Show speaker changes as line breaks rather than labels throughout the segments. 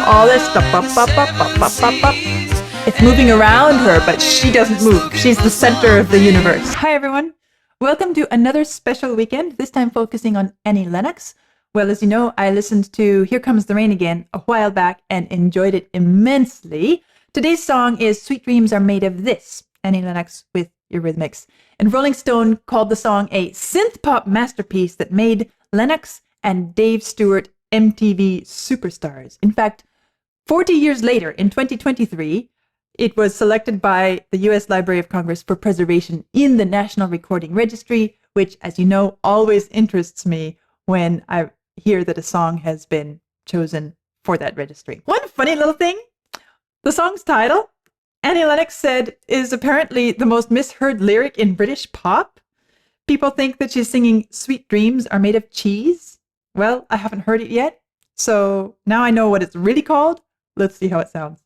all this stuff. It's moving around her, but she doesn't move. She's the center of the universe. Hi, everyone. Welcome to another special weekend, this time focusing on Annie Lennox. Well, as you know, I listened to Here Comes the Rain Again a while back and enjoyed it immensely. Today's song is Sweet Dreams Are Made of This, Annie Lennox with Eurythmics. And Rolling Stone called the song a synth-pop masterpiece that made Lennox and Dave Stewart MTV superstars. In fact, 40 years later, in 2023, it was selected by the US Library of Congress for preservation in the National Recording Registry, which, as you know, always interests me when I hear that a song has been chosen for that registry. One funny little thing, the song's title, Annie Lennox said, is apparently the most misheard lyric in British pop. People think that she's singing Sweet Dreams Are Made of Cheese. Well, I haven't heard it yet, so now I know what it's really called. Let's see how it sounds.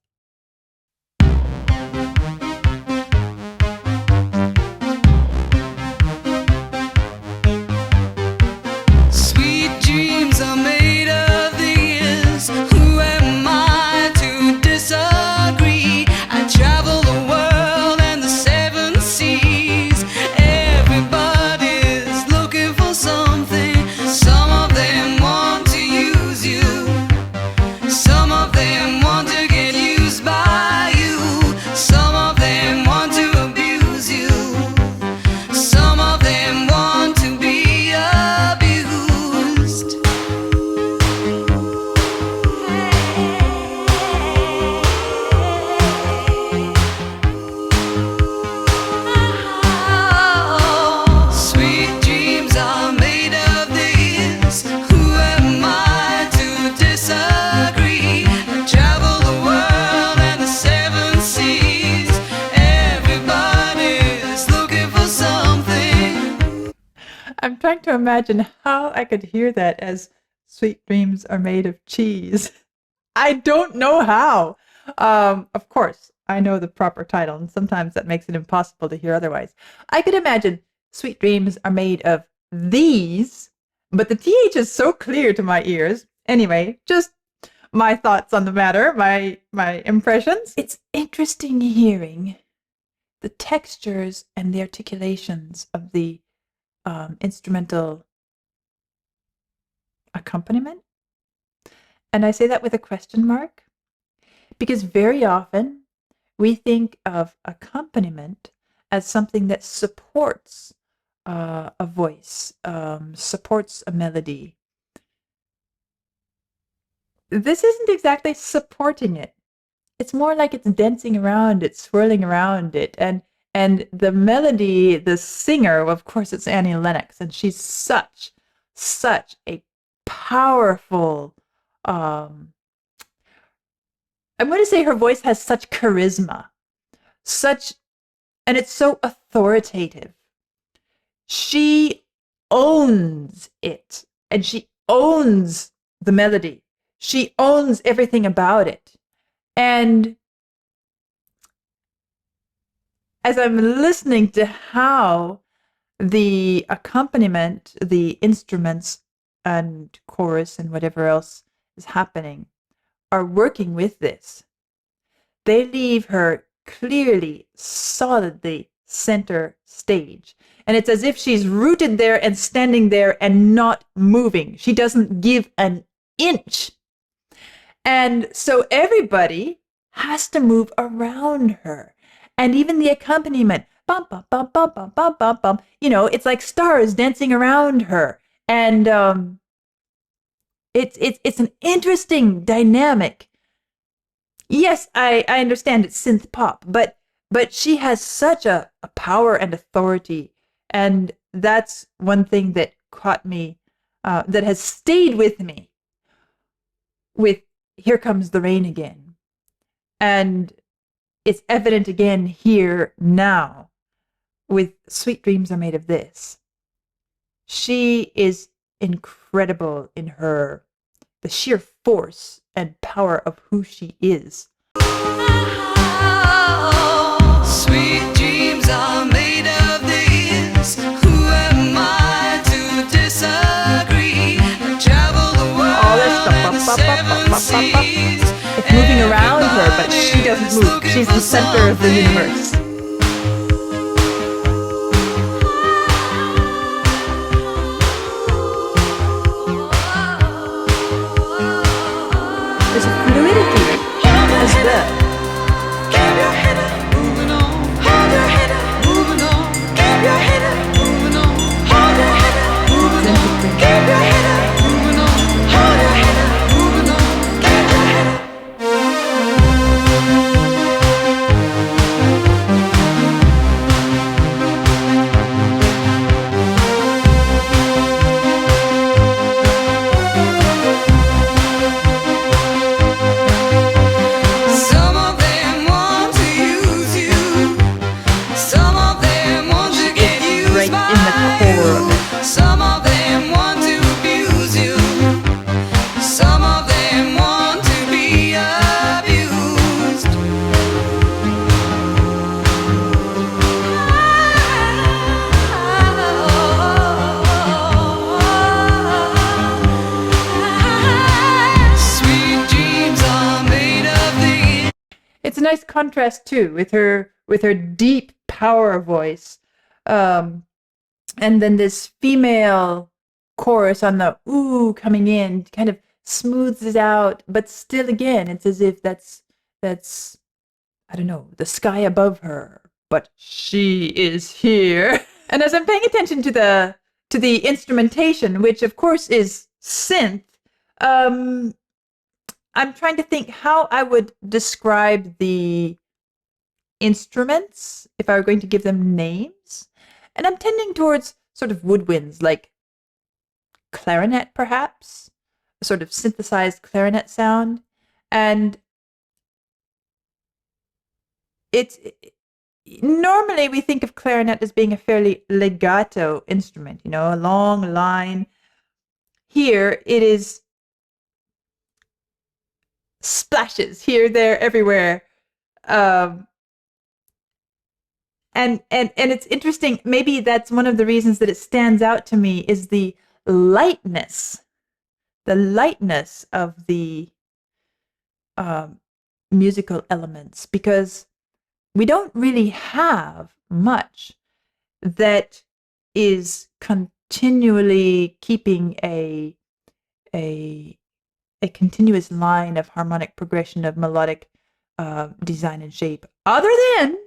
I'm trying to imagine how I could hear that as Sweet Dreams Are Made of Cheese. I don't know how. Of course, I know the proper title, and sometimes that makes it impossible to hear otherwise. I could imagine Sweet Dreams Are Made of These, but the TH is so clear to my ears. Anyway, just my thoughts on the matter, my impressions. It's interesting hearing the textures and the articulations of the instrumental accompaniment. And I say that with a question mark because very often we think of accompaniment as something that supports a voice, supports a melody. This isn't exactly supporting it. It's more like it's dancing around it, swirling around it. And the melody, the singer, of course, it's Annie Lennox, and she's such a powerful, I'm going to say her voice has such charisma, and it's so authoritative. She owns it, and she owns the melody. She owns everything about it. And as I'm listening to how the accompaniment, the instruments and chorus and whatever else is happening are working with this, they leave her clearly, solidly center stage. And it's as if she's rooted there and standing there and not moving. She doesn't give an inch. And so everybody has to move around her. And even the accompaniment, bum, bum, bum, bum, bum, bum, bum, bum, you know, it's like stars dancing around her. And it's an interesting dynamic. Yes, I understand it's synth pop, but she has such a power and authority. And that's one thing that caught me, that has stayed with me with Here Comes the Rain Again. And it's evident again here now with Sweet Dreams Are Made of This. She is incredible in the sheer force and power of who she is.
Sweet dreams are made of this. Who am I to disagree? I travel the world.
All that stuff. It's moving around her, but she doesn't move. She's the center of the universe. There's a fluidity as well.
Keep your head up, moving on. Hold your head up, moving on. Keep your head up, moving on. Hold your head up, moving on. Keep your head up, moving on. Hold your head up, moving on. Keep your head up. Some of them want to use you. Some of them want to get used
Right in the
by
core of
you.
it.
Some of them want to abuse you. Some of them want to be abused. Sweet dreams are made of the
It's a nice contrast too with her deep power voice, and then this female chorus on the ooh coming in kind of smooths it out, but still again it's as if that's I don't know, the sky above her, but she is here. And as I'm paying attention to the instrumentation, which of course is synth, I'm trying to think how I would describe the instruments if I were going to give them names. And I'm tending towards sort of woodwinds, like clarinet, perhaps, a sort of synthesized clarinet sound. And normally we think of clarinet as being a fairly legato instrument, you know, a long line. Here it is splashes here, there, everywhere. And it's interesting. Maybe that's one of the reasons that it stands out to me is the lightness of the musical elements, because we don't really have much that is continually keeping a continuous line of harmonic progression of melodic design and shape, other than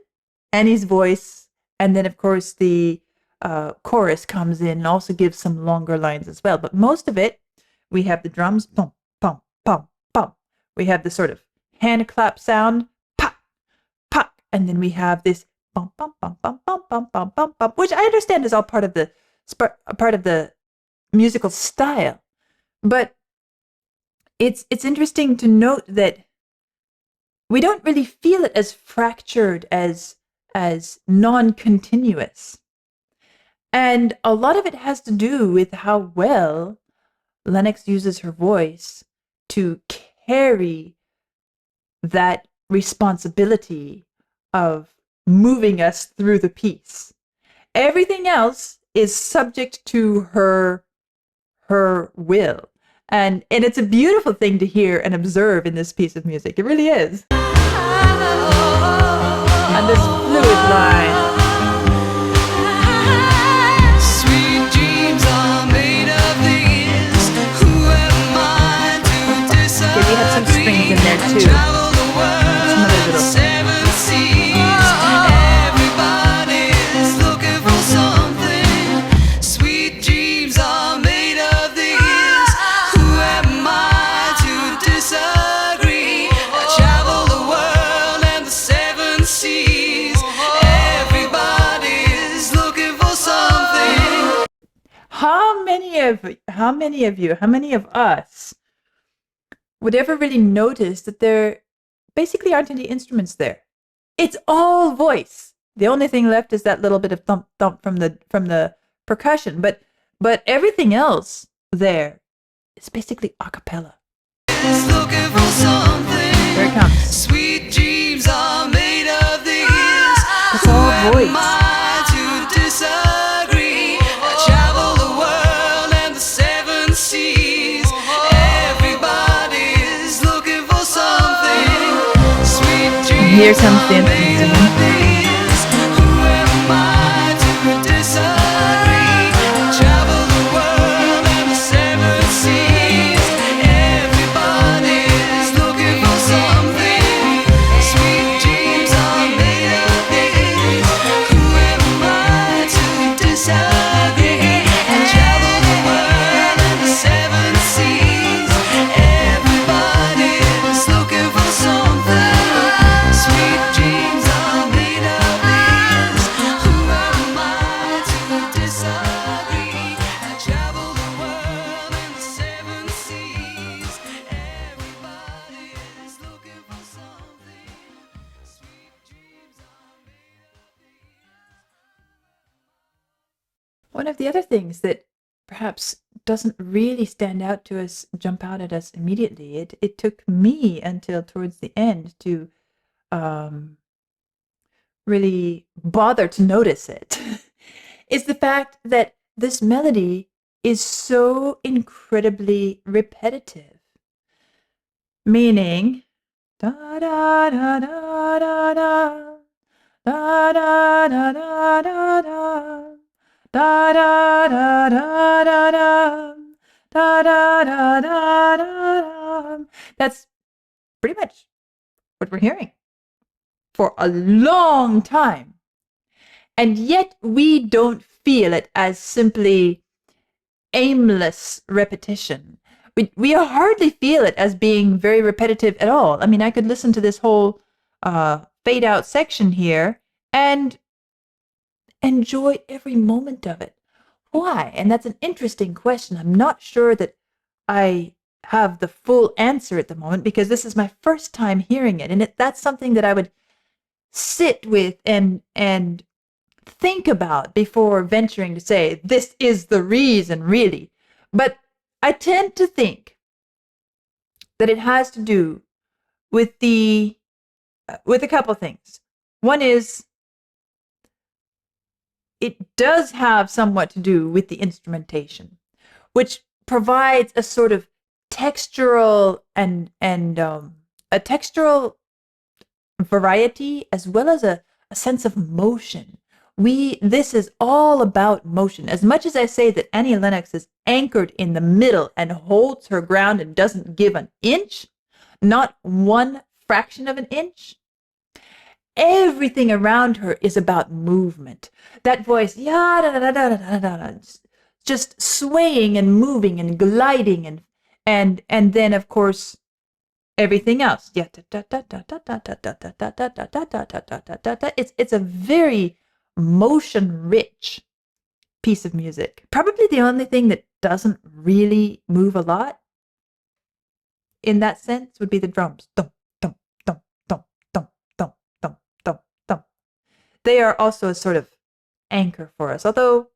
Annie's voice. And then, of course, the chorus comes in and also gives some longer lines as well. But most of it, we have the drums, pum, pum, pum, pum. We have the sort of hand clap sound, pop, pop. And then we have this bum, bum, bum, bum, bum, bum, bum, bum, bum, which I understand is all part of the musical style. But it's interesting to note that we don't really feel it as fractured, as non-continuous. And a lot of it has to do with how well Lennox uses her voice to carry that responsibility of moving us through the piece. Everything else is subject to her will. And it's a beautiful thing to hear and observe in this piece of music. It really is. And this fluid line.
Sweet dreams are made of these. Who am I to disagree?
Okay, we have some strings in there too.
Travel the world,
Some other little.
seven seas. Everybody's looking for something. Sweet dreams are made of these. Who am I to disagree? I travel the world and the seven seas. Everybody's looking for something.
How many of us would ever really notice that there basically aren't any instruments there? It's all voice. The only thing left is that little bit of thump thump from the percussion, but everything else there is basically a cappella.
Is looking for something.
Here it comes.
Sweet dreams are made of these.
It's all voice.
Who am I to disagree? I travel the world and the seven seas. Everybody
here comes the instruments again.
Who am I to disagree? Travel the world and the seven seas. Everybody's looking for something. Sweet dreams are made of these. Who am I to disagree? Travel the world and the seven seas. Everybody's looking for something. Sweet dreams are made of these. Who am I to disagree? I travel the world and the seven seas. Everybody's looking for something. Sweet dreams are made of these.
One of the other things that perhaps doesn't really stand out to us, jump out at us immediately, it took me until towards the end to really bother to notice it, is the fact that this melody is so incredibly repetitive. Meaning, da da da da da da, da da da da da da, da da da da da da, da da da da da. That's pretty much what we're hearing for a long time. And yet we don't feel it as simply aimless repetition. We hardly feel it as being very repetitive at all. I mean, I could listen to this whole fade out section here and enjoy every moment of it. Why? And that's an interesting question. I'm not sure that I have the full answer at the moment because this is my first time hearing it. And that's something that I would sit with and think about before venturing to say, this is the reason, really. But I tend to think that it has to do with with a couple things. One is it does have somewhat to do with the instrumentation, which provides a sort of textural and a textural variety as well as a sense of motion. This is all about motion. As much as I say that Annie Lennox is anchored in the middle and holds her ground and doesn't give an inch, not one fraction of an inch, everything around her is about movement. That voice, yeah, da, da, da, da, da, da, just swaying and moving and gliding and then of course everything else. Yeah, it's a very motion-rich piece of music. Probably the only thing that doesn't really move a lot in that sense would be the drums. Dum, dum, dum, dum, dum, dum, dum, dum, dum. They are also a sort of anchor for us, although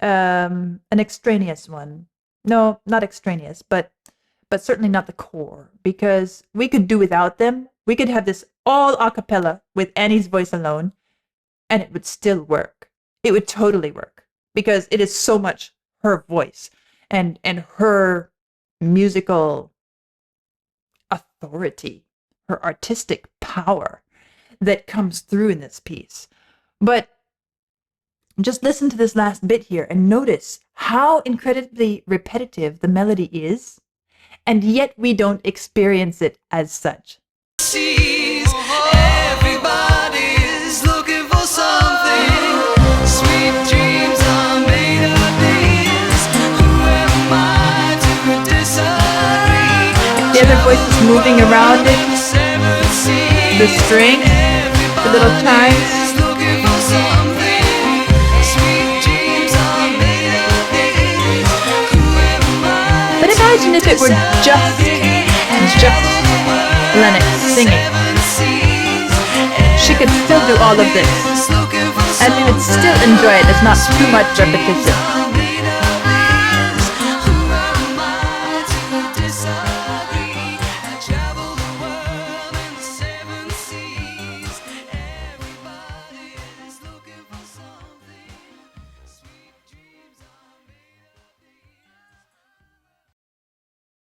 an extraneous one. No, not extraneous, but certainly not the core, because we could do without them. We could have this all a cappella with Annie's voice alone, and it would still work. It would totally work, because it is so much her voice and her musical authority, her artistic power that comes through in this piece. But just listen to this last bit here and notice how incredibly repetitive the melody is, and yet we don't experience it as such.
Seas, everybody's looking for something. Sweet dreams are made of these. Who am I to disagree?
The other voice is moving around it, the string, the little chimes. But imagine if it were just Lennox singing. She could still do all of this, and we would still enjoy it as not too much repetition.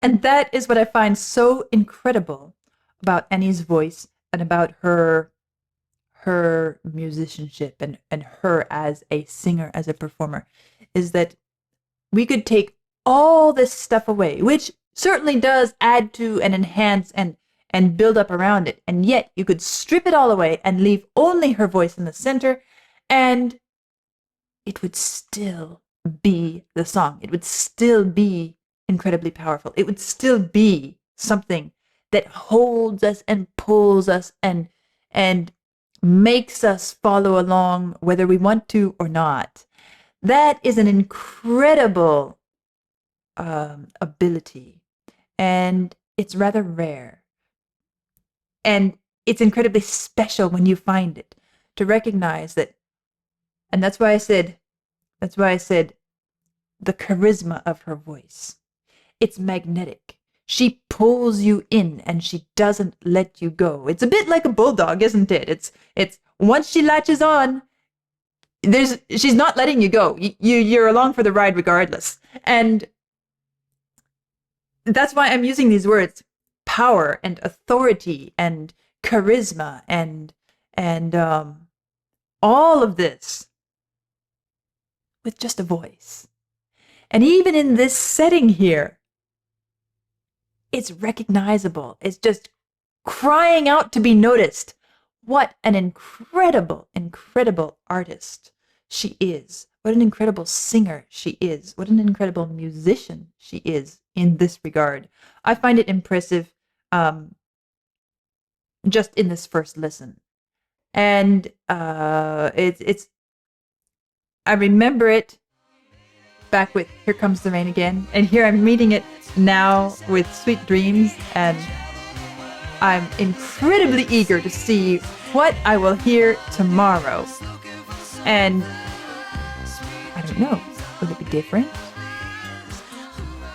And that is what I find so incredible about Annie's voice and about her musicianship and her as a singer, as a performer, is that we could take all this stuff away, which certainly does add to and enhance and build up around it. And yet you could strip it all away and leave only her voice in the center, and it would still be the song. It would still be incredibly powerful. It would still be something that holds us and pulls us and makes us follow along whether we want to or not. That is an incredible ability, and it's rather rare. And it's incredibly special when you find it, to recognize that. And that's why I said the charisma of her voice. It's magnetic. She pulls you in and she doesn't let you go. It's a bit like a bulldog, isn't it? It's once she latches on, she's not letting you go. You're along for the ride regardless. And that's why I'm using these words: power and authority and charisma and all of this with just a voice. And even in this setting here, it's recognizable. It's just crying out to be noticed. What an incredible, incredible artist she is. What an incredible singer she is. What an incredible musician she is in this regard. I find it impressive just in this first listen. And it's I remember it back with Here Comes the Rain Again, and here I'm meeting it now with Sweet Dreams, and I'm incredibly eager to see what I will hear tomorrow. And I don't know, will it be different?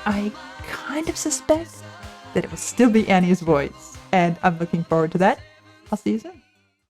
I kind of suspect that it will still be Annie's voice, and I'm looking forward to that. I'll see you soon.